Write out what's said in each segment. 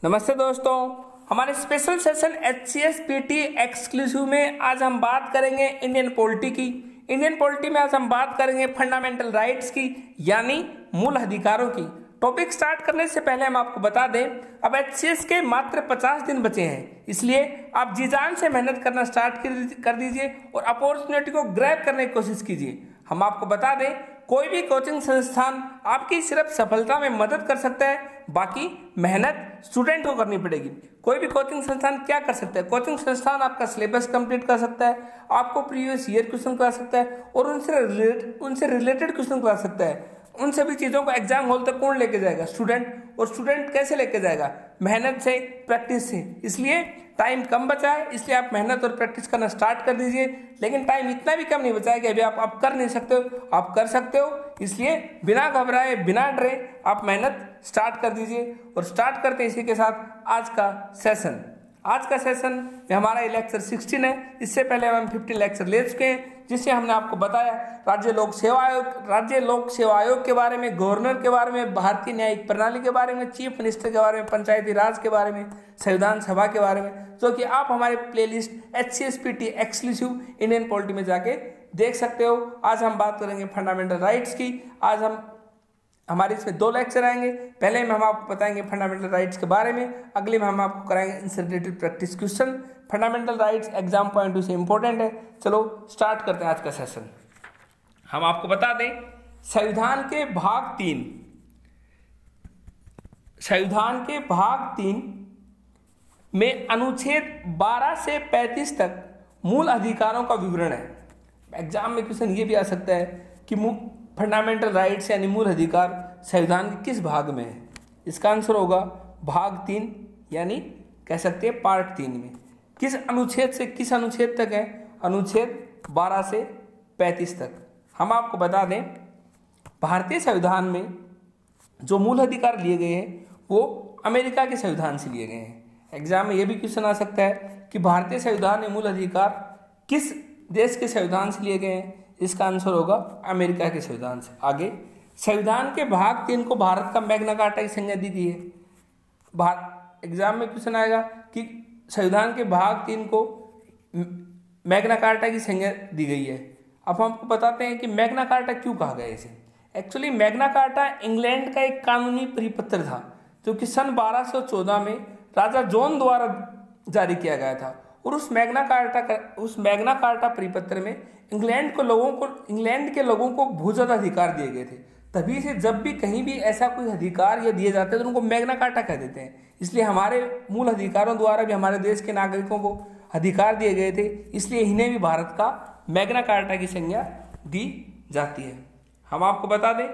नमस्ते दोस्तों, हमारे स्पेशल सेशन HCSPT एक्सक्लूसिव में आज हम बात करेंगे इंडियन पॉलिटी की। इंडियन पॉलिटी में आज हम बात करेंगे फंडामेंटल राइट्स की, यानी मूल अधिकारों की। टॉपिक स्टार्ट करने से पहले हम आपको बता दें, अब HCS के मात्र 50 दिन बचे हैं, इसलिए आप जी जान से मेहनत करना स्टार्ट कर दीजिए और अपॉर्चुनिटी को ग्रैब करने की कोशिश कीजिए। हम आपको बता दें, कोई भी कोचिंग संस्थान आपकी सिर्फ सफलता में मदद कर सकता है, बाकी मेहनत स्टूडेंट को करनी पड़ेगी। कोई भी कोचिंग संस्थान क्या कर सकता है? कोचिंग संस्थान आपका सिलेबस कंप्लीट कर सकता है, आपको प्रीवियस ईयर क्वेश्चन करा सकता है और उनसे रिलेटेड क्वेश्चन करा सकता है। उन सभी चीज़ों को एग्जाम हॉल तक कौन लेके जाएगा? स्टूडेंट। और स्टूडेंट कैसे लेके जाएगा? मेहनत से, प्रैक्टिस से। इसलिए टाइम कम बचा है, इसलिए आप मेहनत और प्रैक्टिस करना स्टार्ट कर दीजिए। लेकिन टाइम इतना भी कम नहीं बचा है कि अभी आप कर नहीं सकते हो, आप कर सकते हो। इसलिए बिना घबराए, बिना डरे आप मेहनत स्टार्ट कर दीजिए। और स्टार्ट करते इसी के साथ आज का सेशन में हमारा ये लेक्चर 16 है। इससे पहले हम 15 लेक्चर ले चुके हैं, जिससे हमने आपको बताया राज्य लोक सेवा आयोग के बारे में, गवर्नर के बारे में, भारतीय न्यायिक प्रणाली के बारे में, चीफ मिनिस्टर के बारे में, पंचायती राज के बारे में, संविधान सभा के बारे में, जो कि आप हमारे playlist HCSPT exclusive Indian polity में जाके देख सकते हो। आज हम बात करेंगे फंडामेंटल राइट्स की। आज हमारे इसमें 2 लेक्चर आएंगे। पहले में हम आपको बताएंगे फंडामेंटल राइट्स के बारे में, अगले में हम आपको कराएंगे इनसे related practice question. Fundamental rights exam point of से इंपॉर्टेंट है। चलो स्टार्ट करते हैं आज का सेशन। हम आपको बता दें, संविधान के भाग 3 में अनुच्छेद 12 से 35 तक मूल अधिकारों का विवरण है। एग्जाम में क्वेश्चन ये भी आ सकता है कि फंडामेंटल राइट्स यानी मूल अधिकार संविधान के किस भाग में है? इसका आंसर होगा भाग 3, यानी कह सकते हैं पार्ट 3 में। किस अनुच्छेद से किस अनुच्छेद तक है? अनुच्छेद 12 से 35 तक। हम आपको बता दें, भारतीय संविधान में जो मूल अधिकार लिए गए हैं वो अमेरिका के संविधान से लिए गए हैं। एग्जाम में यह भी क्वेश्चन आ सकता है कि भारतीय संविधान में मूल अधिकार किस देश के संविधान से लिए गए हैं? इसका आंसर होगा अमेरिका के संविधान से। आगे, संविधान के भाग 3 को भारत का मैग्ना कार्टा की संज्ञा दी गई है। एग्जाम में क्वेश्चन आएगा कि संविधान के भाग 3 को मैग्ना कार्टा की संज्ञा दी गई है। अब हमको बताते हैं कि मैग्ना कार्टा क्यों कहा गया इसे। एक्चुअली मैग्ना कार्टा इंग्लैंड का एक कानूनी परिपत्र था, जो कि सन 1214 में राजा जॉन द्वारा जारी किया गया था। और उस मैग्ना कार्टा परिपत्र में इंग्लैंड के लोगों को बहुत ज़्यादा अधिकार दिए गए थे। तभी से जब भी कहीं भी ऐसा कोई अधिकार या दिए जाते हैं तो उनको मैग्ना कार्टा कह देते हैं। इसलिए हमारे मूल अधिकारों द्वारा भी हमारे देश के नागरिकों को अधिकार दिए गए थे, इसलिए इन्हें भी भारत का मैग्ना कार्टा की संज्ञा दी जाती है। हम आपको बता दें,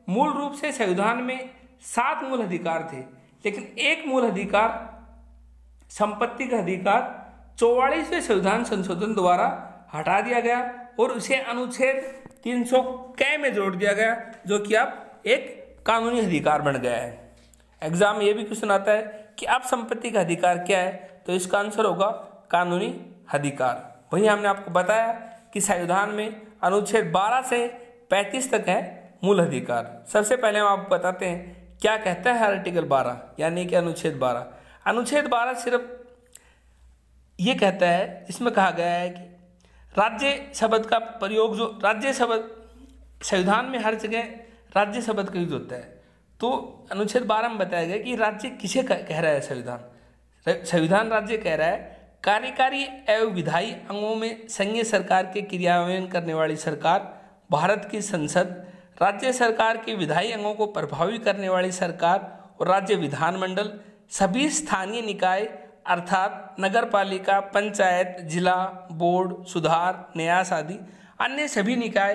मूल रूप से संविधान में 7 मूल अधिकार थे, लेकिन एक मूल अधिकार, संपत्ति का अधिकार, 44वें संविधान संशोधन द्वारा हटा दिया गया और उसे अनुच्छेद 300 क में जोड़ दिया गया, जो कि अब एक कानूनी अधिकार बन गया है। एग्जाम में ये भी क्वेश्चन आता है कि अब संपत्ति का अधिकार क्या है, तो इसका आंसर होगा कानूनी अधिकार। वहीं हमने आपको बताया कि संविधान में अनुच्छेद 12 से 35 तक है मूल अधिकार। सबसे पहले हम आपको बताते हैं क्या कहता है आर्टिकल 12, यानी कि अनुच्छेद 12। अनुच्छेद 12 सिर्फ ये कहता है, इसमें कहा गया है कि राज्य शब्द का प्रयोग, जो राज्य शब्द संविधान में हर जगह राज्य शब्द का यूज होता है, तो अनुच्छेद 12 में बताया गया कि राज्य किसे कह रहा है। संविधान राज्य कह रहा है कार्यकारी एवं विधायी अंगों में संघीय सरकार के क्रियान्वयन करने वाली सरकार, भारत की संसद, राज्य सरकार के विधायी अंगों को प्रभावी करने वाली सरकार और राज्य विधानमंडल, सभी स्थानीय निकाय अर्थात नगर पालिका, पंचायत, जिला, बोर्ड, सुधार, न्यास आदि अन्य सभी निकाय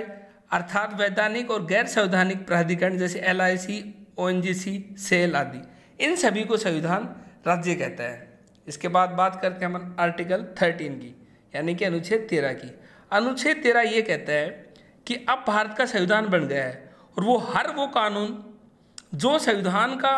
अर्थात वैधानिक और गैर संवैधानिक प्राधिकरण जैसे LIC, ONGC, सेल आदि, इन सभी को संविधान राज्य कहता है। इसके बाद बात करते हैं हम आर्टिकल 13 की, यानी कि अनुच्छेद 13 की। अनुच्छेद 13 ये कहता है कि अब भारत का संविधान बन गया है और वो कानून जो संविधान का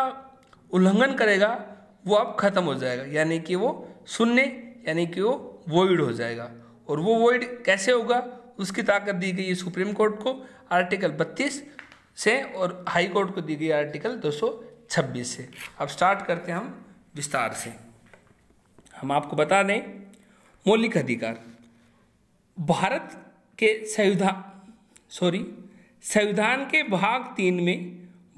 उल्लंघन करेगा वो अब खत्म हो जाएगा, यानी कि वो शून्य, यानी कि वो वॉइड हो जाएगा। और वो वॉइड कैसे होगा, उसकी ताकत दी गई है सुप्रीम कोर्ट को आर्टिकल 32 से और हाई कोर्ट को दी गई आर्टिकल 226 से। अब स्टार्ट करते हैं हम विस्तार से। हम आपको बता दें, मौलिक अधिकार भारत के संविधान के भाग 3 में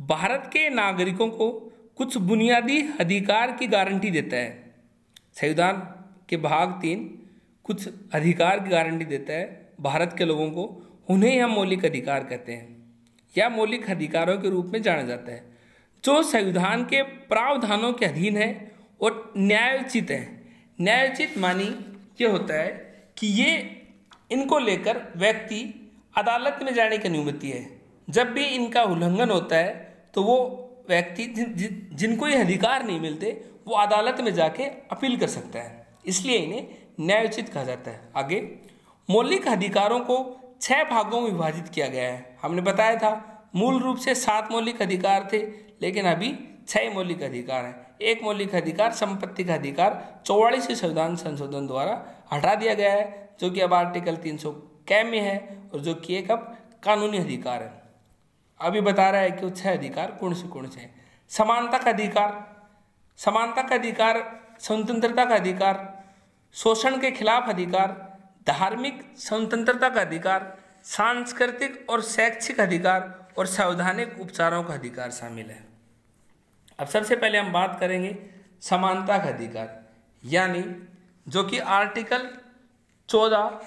भारत के नागरिकों को कुछ बुनियादी अधिकार की गारंटी देता है। संविधान के भाग 3 कुछ अधिकार की गारंटी देता है भारत के लोगों को, उन्हें हम मौलिक अधिकार कहते हैं या मौलिक अधिकारों के रूप में जाना जाता है, जो संविधान के प्रावधानों के अधीन है और न्यायोचित है। न्यायोचित मानी ये होता है कि ये इनको लेकर व्यक्ति अदालत में जाने की अनुमति है। जब भी इनका उल्लंघन होता है तो वो व्यक्ति जिनको ये अधिकार नहीं मिलते वो अदालत में जाके अपील कर सकता है, इसलिए इन्हें न्यायोचित कहा जाता है। आगे, मौलिक अधिकारों को 6 भागों में विभाजित किया गया है। हमने बताया था मूल रूप से 7 मौलिक अधिकार थे, लेकिन अभी 6 मौलिक अधिकार हैं। एक मौलिक अधिकार संपत्ति का अधिकार 44वें संविधान संशोधन द्वारा हटा दिया गया है, जो कि अब आर्टिकल 300 में है और जो कि एक अब कानूनी अधिकार है। अभी बता रहा है कि वो 6 अधिकार कौन से हैं। समानता का अधिकार, स्वतंत्रता का अधिकार, शोषण के खिलाफ अधिकार, धार्मिक स्वतंत्रता का अधिकार, सांस्कृतिक और शैक्षिक अधिकार और संवैधानिक उपचारों का अधिकार शामिल है। अब सबसे पहले हम बात करेंगे समानता का अधिकार, यानी जो कि आर्टिकल 14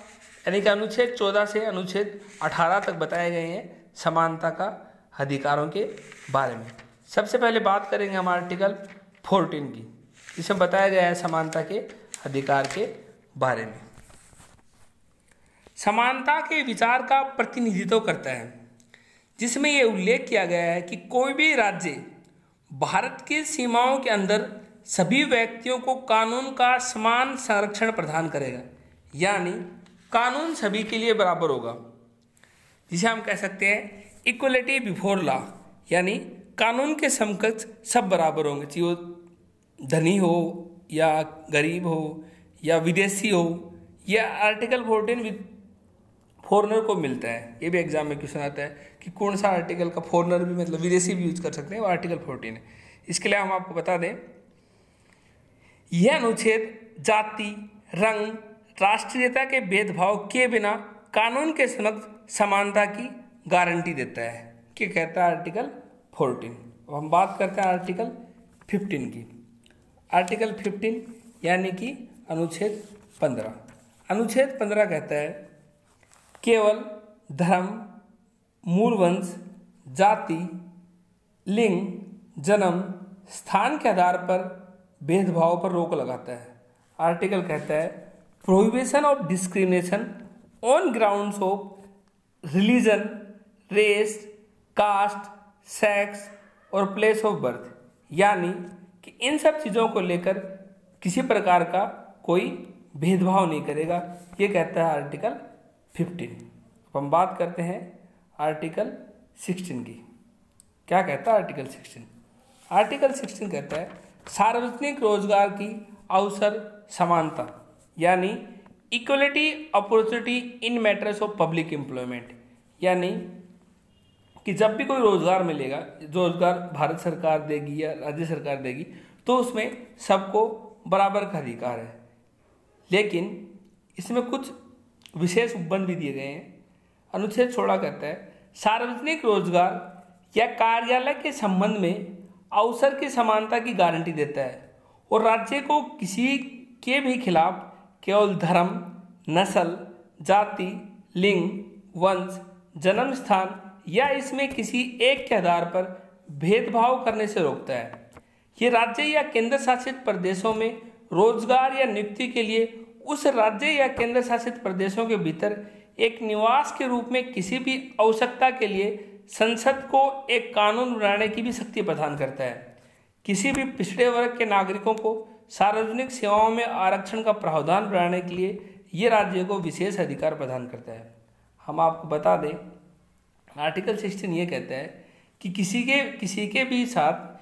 यानी कि अनुच्छेद 14 से अनुच्छेद 18 तक बताए गए हैं समानता का अधिकारों के बारे में। सबसे पहले बात करेंगे हम आर्टिकल 14 की, जिसमें बताया गया है समानता के अधिकार के बारे में। समानता के विचार का प्रतिनिधित्व करता है, जिसमें यह उल्लेख किया गया है कि कोई भी राज्य भारत की सीमाओं के अंदर सभी व्यक्तियों को कानून का समान संरक्षण प्रदान करेगा, यानी कानून सभी के लिए बराबर होगा, जिसे हम कह सकते हैं इक्वलिटी बिफोर लॉ, यानी कानून के समकक्ष सब बराबर होंगे, चाहे वो धनी हो या गरीब हो या विदेशी हो। यह आर्टिकल 14 फॉरनर को मिलता है। ये भी एग्जाम में क्वेश्चन आता है कि कौन सा आर्टिकल का फॉरनर भी मतलब विदेशी भी यूज कर सकते हैं, वो आर्टिकल 14 है। इसके लिए हम आपको बता दें, यह अनुच्छेद जाति, रंग, राष्ट्रीयता के भेदभाव के बिना कानून के समक्ष समानता की गारंटी देता है। क्या कहता है आर्टिकल 14। अब हम बात करते हैं आर्टिकल 15 की। आर्टिकल 15 यानी कि अनुच्छेद 15। अनुच्छेद 15 कहता है केवल धर्म, मूल वंश, जाति, लिंग, जन्म, स्थान के आधार पर भेदभाव पर रोक लगाता है। आर्टिकल कहता है prohibition of discrimination on grounds of religion, race, caste, sex और प्लेस ऑफ बर्थ, यानी कि इन सब चीज़ों को लेकर किसी प्रकार का कोई भेदभाव नहीं करेगा, ये कहता है आर्टिकल 15। अब हम बात करते हैं आर्टिकल 16 की। क्या कहता है आर्टिकल 16? आर्टिकल 16 कहता है सार्वजनिक रोजगार की अवसर समानता, यानी equality opportunity in matters of public employment, यानी कि जब भी कोई रोजगार मिलेगा, रोजगार भारत सरकार देगी या राज्य सरकार देगी, तो उसमें सबको बराबर का अधिकार है। लेकिन इसमें कुछ विशेष उपबंध भी दिए गए हैं। अनुच्छेद 16 कहता है सार्वजनिक रोजगार या कार्यालय के संबंध में अवसर की समानता की गारंटी देता है और राज्य को किसी के भी खिलाफ केवल धर्म, नस्ल, जाति, लिंग, वंश, जन्म स्थान या इसमें किसी एक के आधार पर भेदभाव करने से रोकता है। ये राज्य या केंद्र शासित प्रदेशों में रोजगार या नियुक्ति के लिए उस राज्य या केंद्र शासित प्रदेशों के भीतर एक निवास के रूप में किसी भी आवश्यकता के लिए संसद को एक कानून बनाने की भी शक्ति प्रदान करता है। किसी भी पिछड़े वर्ग के नागरिकों को सार्वजनिक सेवाओं में आरक्षण का प्रावधान बनाने के लिए ये राज्य को विशेष अधिकार प्रदान करता है। हम आपको बता दें आर्टिकल 16 ये कहता है कि किसी के भी साथ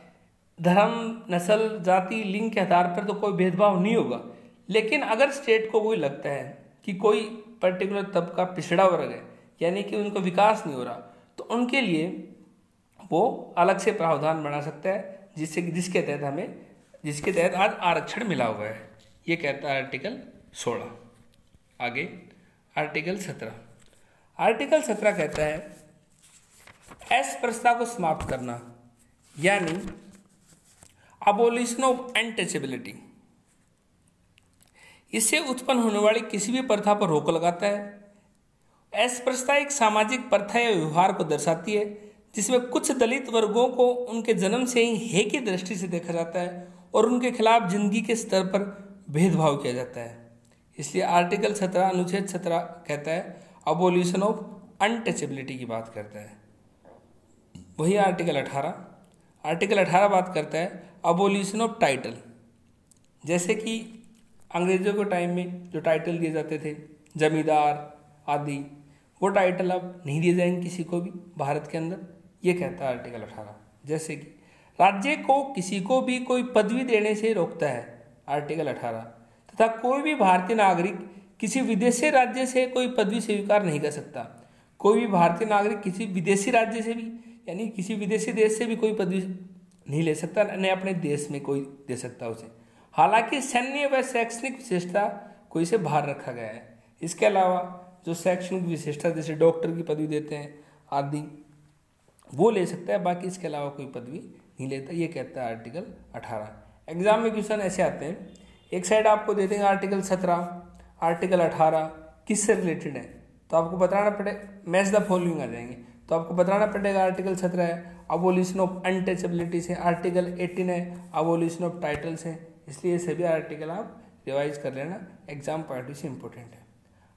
धर्म, नस्ल, जाति, लिंग के आधार पर तो कोई भेदभाव नहीं होगा, लेकिन अगर स्टेट को कोई लगता है कि कोई पर्टिकुलर तबका पिछड़ा वर्ग है, यानी कि उनको विकास नहीं हो रहा, तो उनके लिए वो अलग से प्रावधान बना सकता है जिसके तहत हमें जिसके तहत आज आरक्षण मिला हुआ है। ये कहता है आर्टिकल 16। आगे आर्टिकल 17। आर्टिकल 17 कहता है एस प्रथा को समाप्त करना, यानी अबोलिशन ऑफ अनटचेबिलिटी। इससे उत्पन्न होने वाली किसी भी प्रथा पर रोक लगाता है। एस प्रथा एक सामाजिक प्रथा या व्यवहार को दर्शाती है जिसमें कुछ दलित वर्गों को उनके जन्म से ही हे की दृष्टि से देखा जाता है और उनके खिलाफ जिंदगी के स्तर पर भेदभाव किया जाता है। इसलिए आर्टिकल 17 अनुच्छेद 17 कहता है अबोलिशन ऑफ अनटचेबिलिटी की बात करता है। वही आर्टिकल 18। आर्टिकल 18 बात करता है अबोलिशन ऑफ टाइटल। जैसे कि अंग्रेजों के टाइम में जो टाइटल दिए जाते थे, जमींदार आदि, वो टाइटल अब नहीं दिए जाएंगे किसी को भी भारत के अंदर। ये कहता है आर्टिकल 18। जैसे कि राज्य को किसी को भी कोई पदवी देने से रोकता है आर्टिकल 18, तथा कोई भी भारतीय नागरिक किसी विदेशी राज्य से कोई पदवी स्वीकार नहीं कर सकता। कोई भी भारतीय नागरिक किसी विदेशी राज्य से भी, यानी किसी विदेशी देश से भी कोई पदवी नहीं ले सकता, न अपने देश में कोई दे सकता उसे। हालांकि सैन्य व शैक्षणिक विशेषता को इसे बाहर रखा गया है। इसके अलावा जो शैक्षणिक विशेषता जैसे डॉक्टर की पदवी देते हैं आदि, वो ले सकता है, बाकी इसके अलावा कोई पदवी नहीं लेता। ये कहता है आर्टिकल 18। एग्जाम में क्वेश्चन ऐसे आते हैं, एक साइड आपको दे देंगे आर्टिकल 17, आर्टिकल 18 किससे रिलेटेड है, तो आपको बताना पड़े, मैच द फॉलोइंग आ जाएंगे, तो आपको बताना पड़ेगा आर्टिकल 17 है अबोलिशन ऑफ अनटचेबिलिटी से, आर्टिकल 18 है अबोलिशन ऑफ टाइटल से। इसलिए ये सभी आर्टिकल आप रिवाइज कर लेना, एग्जाम पॉइंट से इंपॉर्टेंट है।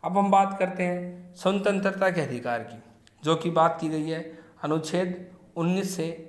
अब हम बात करते हैं स्वतंत्रता के अधिकार की, जो कि बात की गई है अनुच्छेद 19 से